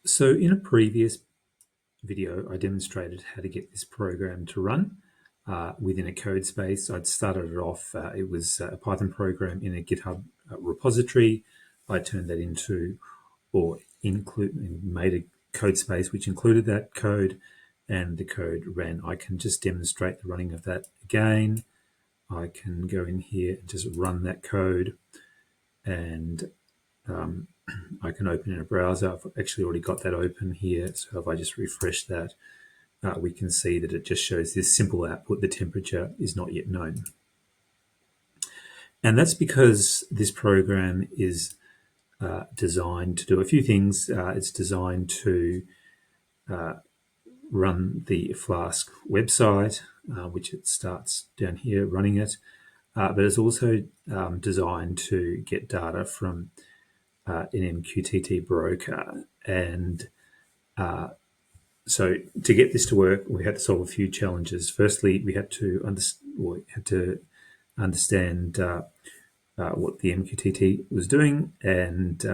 So in a previous video, I demonstrated how to get this program to run within a code space. I'd started it off, it was a Python program in a GitHub repository. I turned that into, or made a code space which included that code, and the code ran. I can just demonstrate the running of that again. I can go in here and just run that code, and I can open in a browser. I've actually already got that open here. So if I just refresh that, we can see that it just shows this simple output: the temperature is not yet known. And that's because this program is designed to do a few things. It's designed to run the Flask website, which it starts down here running it, but it's also designed to get data from an MQTT broker. And so to get this to work, we had to solve a few challenges. Firstly, we had to understand what the MQTT was doing, and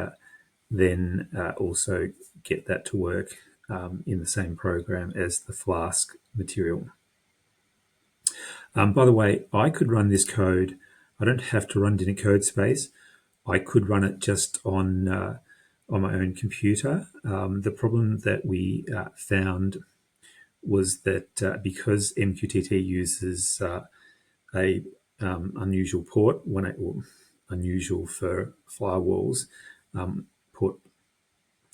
then also get that to work in the same program as the Flask material. By the way, I could run this code. I don't have to run it in a code space. I could run it just on my own computer. The problem that we found was that because MQTT uses a unusual port, unusual for firewalls, port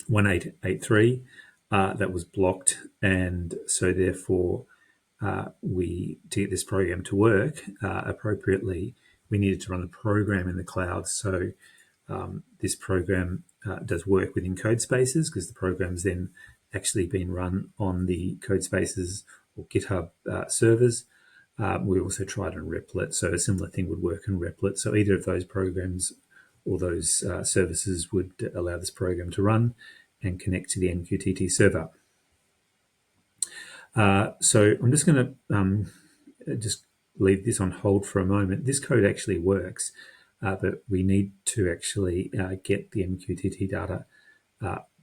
1883, that was blocked, and so therefore to get this program to work appropriately, we needed to run the program in the cloud. So this program does work within code spaces, because the program's then actually been run on the code spaces or GitHub servers. We also tried on Replit, so a similar thing would work in Replit. So either of those programs or those services would allow this program to run and connect to the MQTT server. So I'm just going to just leave this on hold for a moment. This code actually works, but we need to actually get the MQTT data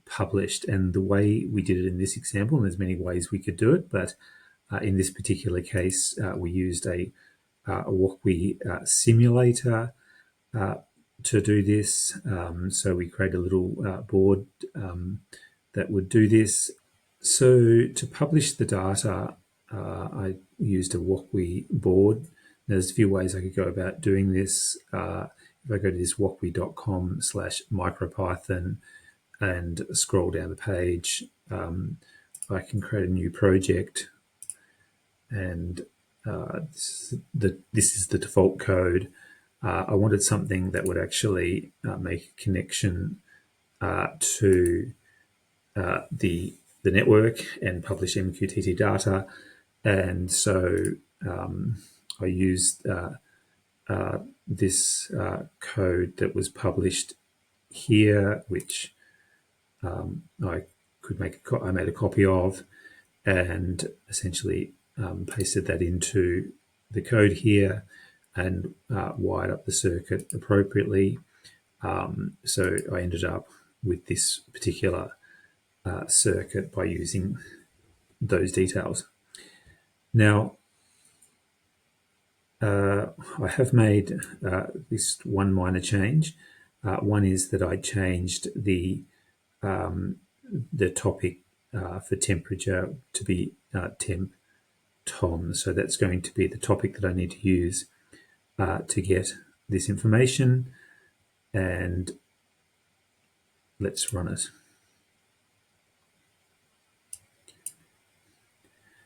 published. And the way we did it in this example, and there's many ways we could do it, but in this particular case, we used a WalkWe simulator to do this. So we created a little board that would do this. So to publish the data, I used a WalkWe board. There's a few ways I could go about doing this. If I go to this walkwe.com/micropython and scroll down the page, I can create a new project, and this is the default code. I wanted something that would actually make a connection to the network and publish MQTT data, and so I used this code that was published here, which I made a copy of, and essentially pasted that into the code here and wired up the circuit appropriately. So I ended up with this particular circuit by using those details. Now, I have made this one minor change. One is that I changed the topic for temperature to be temp tom. So that's going to be the topic that I need to use to get this information. And let's run it.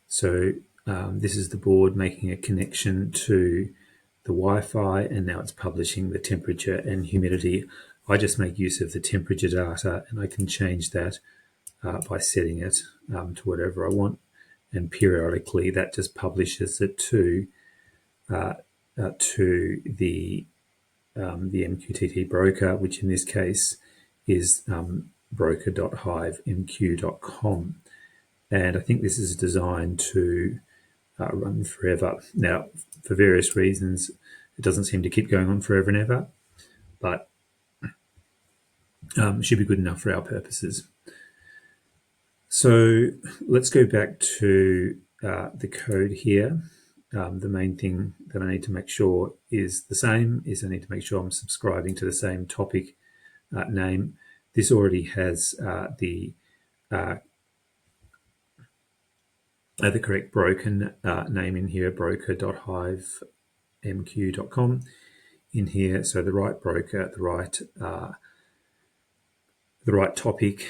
So this is the board making a connection to the Wi-Fi, and now it's publishing the temperature and humidity. I just make use of the temperature data, and I can change that by setting it to whatever I want, and periodically that just publishes it to the MQTT broker, which in this case is broker.hivemq.com. And I think this is designed to run forever. Now, for various reasons, it doesn't seem to keep going on forever and ever, but should be good enough for our purposes. So let's go back to the code here. The main thing that I need to make sure is the same is I need to make sure I'm subscribing to the same topic name. This already has the correct broker name in here, broker.hivemq.com in here. So the right broker, the right topic.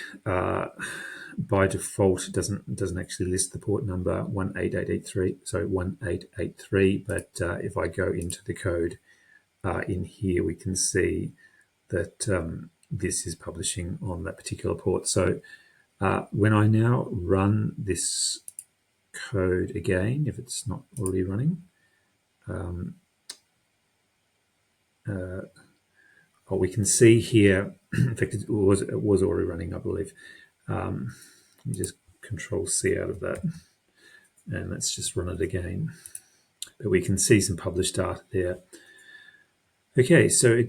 By default, doesn't actually list the port number 18883. So 1883. But if I go into the code in here, we can see that this is publishing on that particular port. So when I now run this code again, if it's not already running, we can see here, in fact, it was already running, I believe. Let me just Control C out of that, and let's just run it again. But we can see some published data there. Okay, so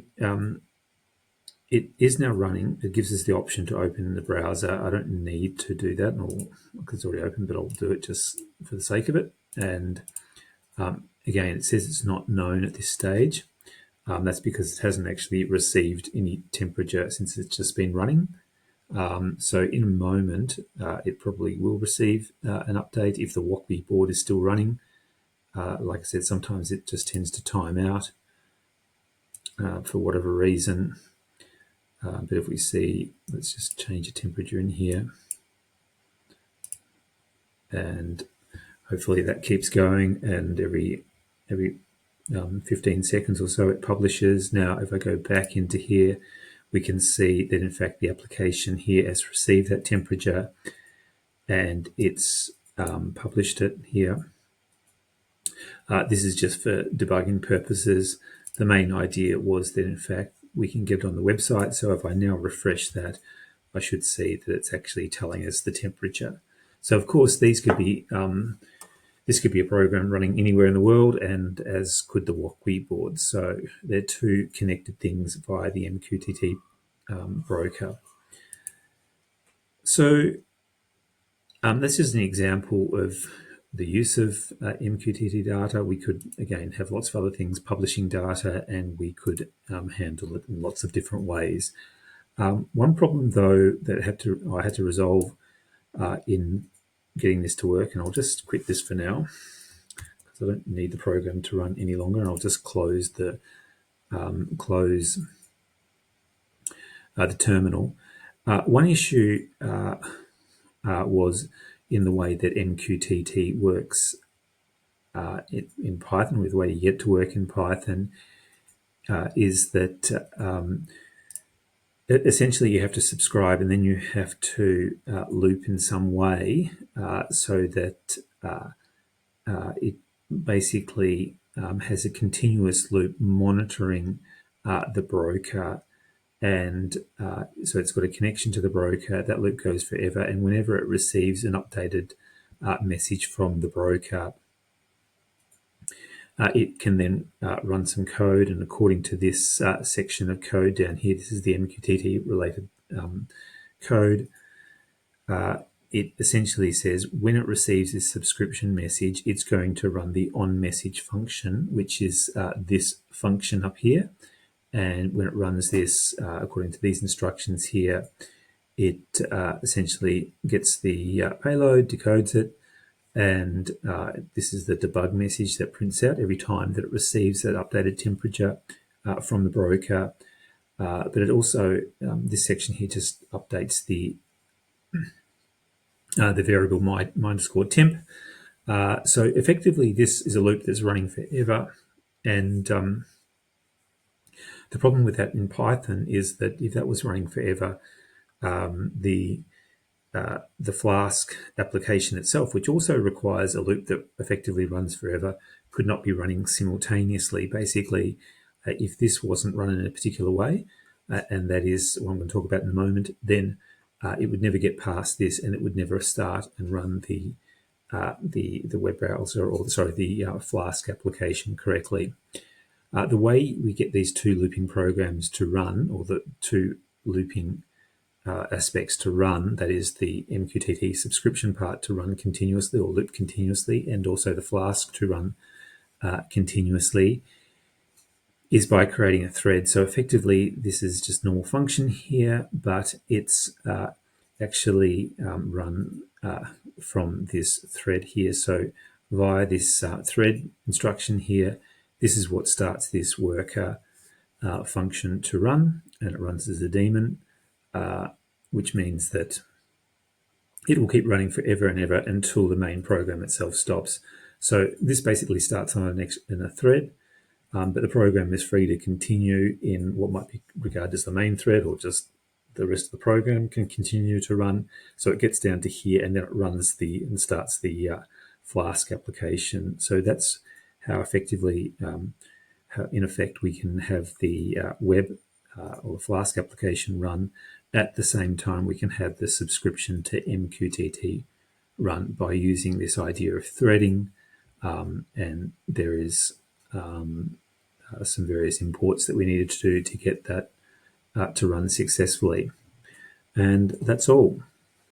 it is now running. It gives us the option to open the browser. I don't need to do that, because it's already open, but I'll do it just for the sake of it. And again, it says it's not known at this stage. That's because it hasn't actually received any temperature since it's just been running. So in a moment, it probably will receive an update if the WOCB board is still running. Like I said, sometimes it just tends to time out for whatever reason. But if we see, let's just change the temperature in here. And hopefully that keeps going, and every 15 seconds or so it publishes. Now, if I go back into here, we can see that in fact the application here has received that temperature and it's published it here. This is just for debugging purposes. The main idea was that in fact we can get it on the website. So if I now refresh that, I should see that it's actually telling us the temperature. So of course these could be this could be a program running anywhere in the world, and as could the WOCB board. So they're two connected things via the MQTT broker. So that's just an example of the use of MQTT data. We could, again, have lots of other things publishing data, and we could handle it in lots of different ways. One problem, though, that I had to resolve in getting this to work, and I'll just quit this for now because I don't need the program to run any longer, and I'll just close the terminal. One issue was in the way that MQTT works in Python, with the way you get to work in Python, is that essentially you have to subscribe and then you have to loop in some way so that it basically has a continuous loop monitoring the broker. And so it's got a connection to the broker. That loop goes forever, and whenever it receives an updated message from the broker, it can then run some code. And according to this section of code down here, this is the MQTT related code. It essentially says when it receives this subscription message, it's going to run the onMessage function, which is this function up here. And when it runs this, according to these instructions here, it essentially gets the payload, decodes it, and this is the debug message that prints out every time that it receives that updated temperature from the broker. But it also, this section here just updates the variable my_temp. So effectively, this is a loop that's running forever, and the problem with that in Python is that if that was running forever, the Flask application itself, which also requires a loop that effectively runs forever, could not be running simultaneously. Basically, if this wasn't run in a particular way, and that is what I'm going to talk about in a moment, then it would never get past this, and it would never start and run the web browser, or sorry, the Flask application correctly. The way we get these two looping programs to run, or the two looping aspects to run, that is the MQTT subscription part to run continuously or loop continuously, and also the Flask to run continuously, is by creating a thread. So effectively, this is just normal function here, but it's actually run from this thread here. So via this thread instruction here, this is what starts this worker function to run, and it runs as a daemon, which means that it will keep running forever and ever until the main program itself stops. So this basically starts on in a thread, but the program is free to continue in what might be regarded as the main thread, or just the rest of the program can continue to run. So it gets down to here, and then it runs and starts the Flask application. So that's how effectively, in effect, we can have the web or the Flask application run at the same time we can have the subscription to MQTT run by using this idea of threading. And there is some various imports that we needed to do to get that to run successfully. And that's all.